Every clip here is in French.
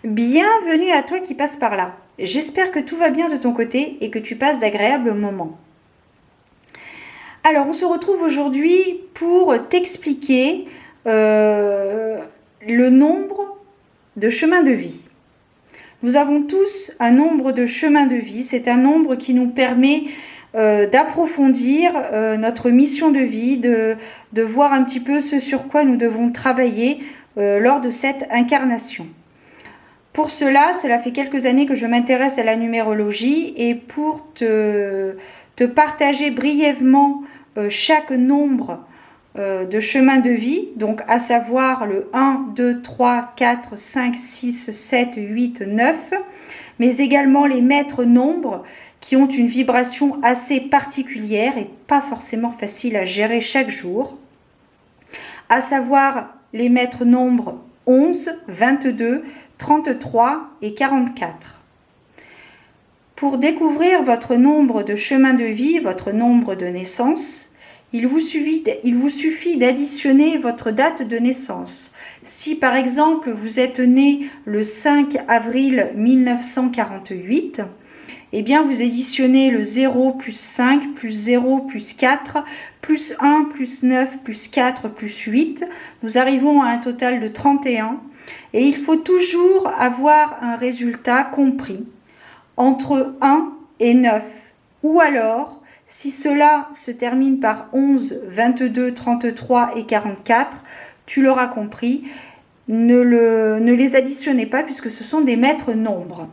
Bienvenue à toi qui passe par là. J'espère que tout va bien de ton côté et que tu passes d'agréables moments. Alors, on se retrouve aujourd'hui pour t'expliquer le nombre de chemins de vie. Nous avons tous un nombre de chemins de vie. C'est un nombre qui nous permet d'approfondir notre mission de vie, de voir un petit peu ce sur quoi nous devons travailler lors de cette incarnation. Pour cela fait quelques années que je m'intéresse à la numérologie et pour te partager brièvement chaque nombre de chemins de vie, donc à savoir le 1, 2, 3, 4, 5, 6, 7, 8, 9, mais également les maîtres nombres qui ont une vibration assez particulière et pas forcément facile à gérer chaque jour, à savoir les maîtres nombres 11, 22, 33 et 44. Pour découvrir votre nombre de chemins de vie, votre nombre de naissance, il vous suffit d'additionner votre date de naissance. Si par exemple vous êtes né le 5 avril 1948, eh bien vous additionnez le 0 plus 5 plus 0 plus 4 plus 1 plus 9 plus 4 plus 8. Nous arrivons à un total de 31. Et il faut toujours avoir un résultat compris entre 1 et 9. Ou alors, si cela se termine par 11, 22, 33 et 44, tu l'auras compris, ne les additionnez pas puisque ce sont des maîtres nombres.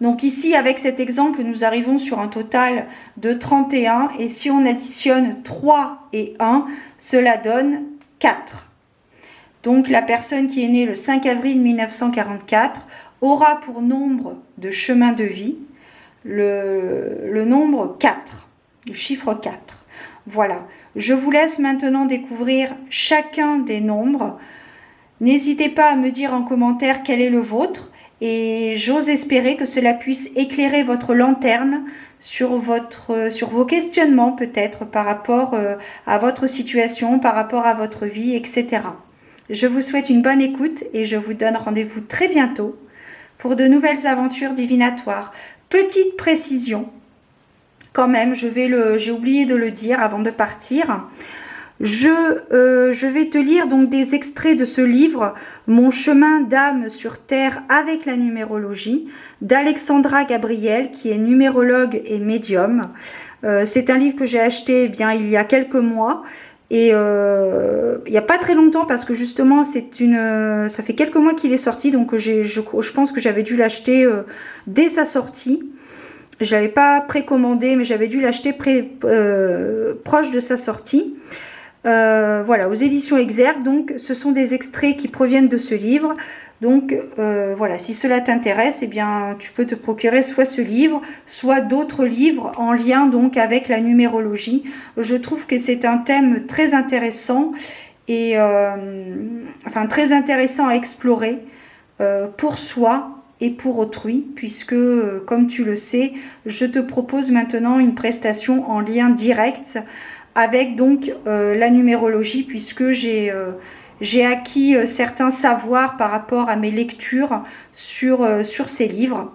Donc ici, avec cet exemple, nous arrivons sur un total de 31. Et si on additionne 3 et 1, cela donne 4. Donc la personne qui est née le 5 avril 1944 aura pour nombre de chemins de vie le nombre 4, le chiffre 4. Voilà, je vous laisse maintenant découvrir chacun des nombres. N'hésitez pas à me dire en commentaire quel est le vôtre et j'ose espérer que cela puisse éclairer votre lanterne sur vos questionnements peut-être par rapport à votre situation, par rapport à votre vie, etc. Je vous souhaite une bonne écoute et je vous donne rendez-vous très bientôt pour de nouvelles aventures divinatoires. Petite précision, quand même, j'ai oublié de le dire avant de partir. Je vais te lire donc des extraits de ce livre, Mon chemin d'âme sur Terre avec la numérologie, d'Alexandra Gabriel, qui est numérologue et médium. C'est un livre que j'ai acheté il y a quelques mois. Et il n'y a pas très longtemps parce que justement ça fait quelques mois qu'il est sorti, donc je pense que j'avais dû l'acheter dès sa sortie. Je l'avais pas précommandé, mais j'avais dû l'acheter proche de sa sortie. Voilà, aux éditions Exergue. Donc ce sont des extraits qui proviennent de ce livre. Donc voilà, si cela t'intéresse, eh bien tu peux te procurer soit ce livre, soit d'autres livres en lien donc avec la numérologie. Je trouve que c'est un thème très intéressant et très intéressant à explorer pour soi et pour autrui, puisque comme tu le sais, je te propose maintenant une prestation en lien direct avec donc la numérologie, puisque j'ai acquis certains savoirs par rapport à mes lectures sur ces livres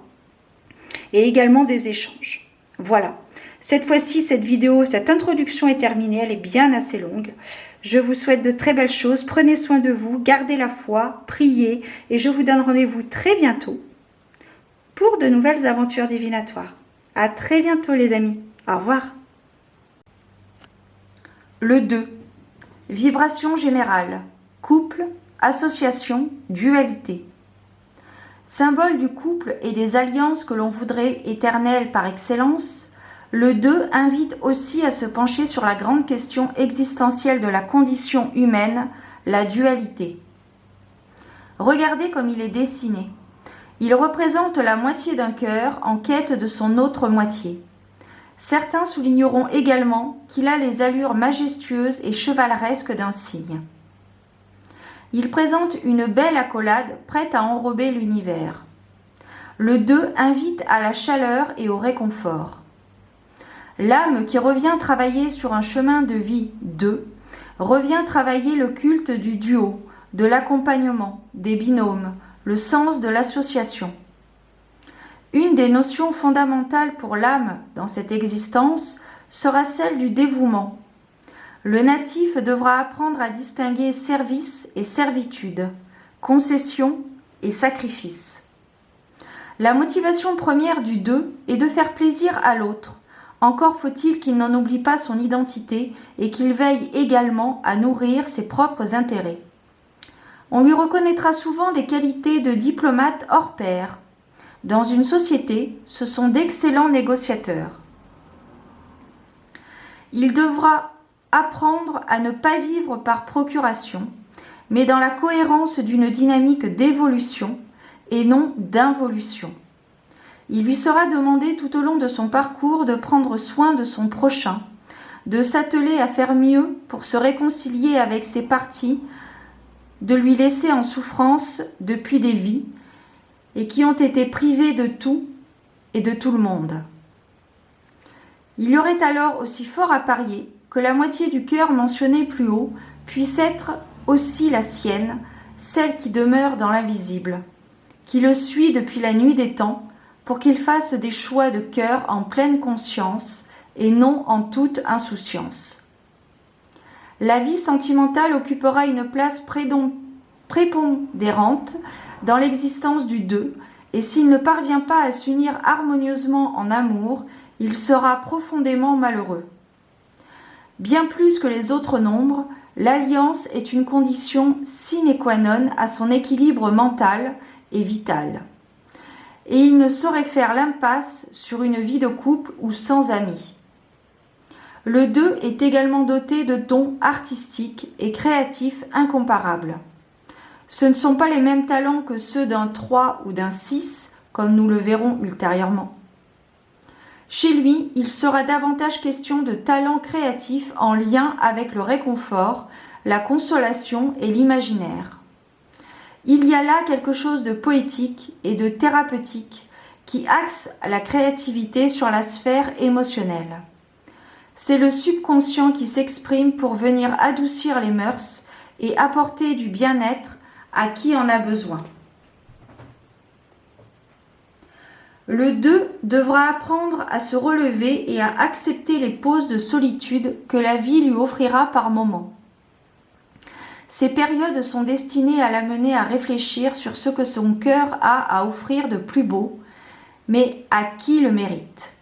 et également des échanges. Voilà. Cette fois-ci, cette vidéo, cette introduction est terminée. Elle est bien assez longue. Je vous souhaite de très belles choses. Prenez soin de vous, gardez la foi, priez et je vous donne rendez-vous très bientôt pour de nouvelles aventures divinatoires. À très bientôt les amis. Au revoir. Le 2. Vibration générale. Couple, association, dualité. Symbole du couple et des alliances que l'on voudrait éternelles par excellence, le 2 invite aussi à se pencher sur la grande question existentielle de la condition humaine, la dualité. Regardez comme il est dessiné. Il représente la moitié d'un cœur en quête de son autre moitié. Certains souligneront également qu'il a les allures majestueuses et chevaleresques d'un cygne. Il présente une belle accolade prête à enrober l'univers. Le 2 invite à la chaleur et au réconfort. L'âme qui revient travailler sur un chemin de vie 2 revient travailler le culte du duo, de l'accompagnement, des binômes, le sens de l'association. Une des notions fondamentales pour l'âme dans cette existence sera celle du dévouement. Le natif devra apprendre à distinguer service et servitude, concession et sacrifice. La motivation première du 2 est de faire plaisir à l'autre. Encore faut-il qu'il n'en oublie pas son identité et qu'il veille également à nourrir ses propres intérêts. On lui reconnaîtra souvent des qualités de diplomate hors pair. Dans une société, ce sont d'excellents négociateurs. Il devra apprendre à ne pas vivre par procuration, mais dans la cohérence d'une dynamique d'évolution et non d'involution. Il lui sera demandé tout au long de son parcours de prendre soin de son prochain, de s'atteler à faire mieux pour se réconcilier avec ses parties, de lui laisser en souffrance depuis des vies, et qui ont été privés de tout et de tout le monde. Il y aurait alors aussi fort à parier que la moitié du cœur mentionné plus haut puisse être aussi la sienne, celle qui demeure dans l'invisible, qui le suit depuis la nuit des temps pour qu'il fasse des choix de cœur en pleine conscience et non en toute insouciance. La vie sentimentale occupera une place prépondérante dans l'existence du 2, et s'il ne parvient pas à s'unir harmonieusement en amour, il sera profondément malheureux. Bien plus que les autres nombres, l'alliance est une condition sine qua non à son équilibre mental et vital. Et il ne saurait faire l'impasse sur une vie de couple ou sans amis. Le 2 est également doté de dons artistiques et créatifs incomparables. Ce ne sont pas les mêmes talents que ceux d'un 3 ou d'un 6, comme nous le verrons ultérieurement. Chez lui, il sera davantage question de talents créatifs en lien avec le réconfort, la consolation et l'imaginaire. Il y a là quelque chose de poétique et de thérapeutique qui axe la créativité sur la sphère émotionnelle. C'est le subconscient qui s'exprime pour venir adoucir les mœurs et apporter du bien-être à qui en a besoin. Le 2 devra apprendre à se relever et à accepter les pauses de solitude que la vie lui offrira par moments. Ces périodes sont destinées à l'amener à réfléchir sur ce que son cœur a à offrir de plus beau, mais à qui le mérite.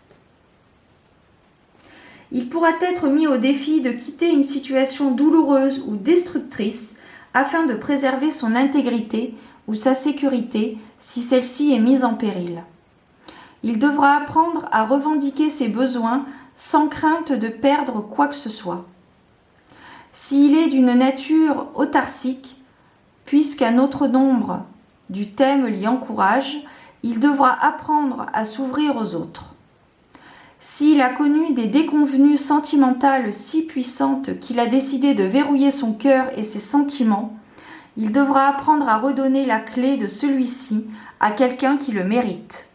Il pourra être mis au défi de quitter une situation douloureuse ou destructrice afin de préserver son intégrité ou sa sécurité si celle-ci est mise en péril. Il devra apprendre à revendiquer ses besoins sans crainte de perdre quoi que ce soit. S'il est d'une nature autarcique, puisqu'un autre nombre du thème l'y encourage, il devra apprendre à s'ouvrir aux autres. S'il a connu des déconvenues sentimentales si puissantes qu'il a décidé de verrouiller son cœur et ses sentiments, il devra apprendre à redonner la clé de celui-ci à quelqu'un qui le mérite.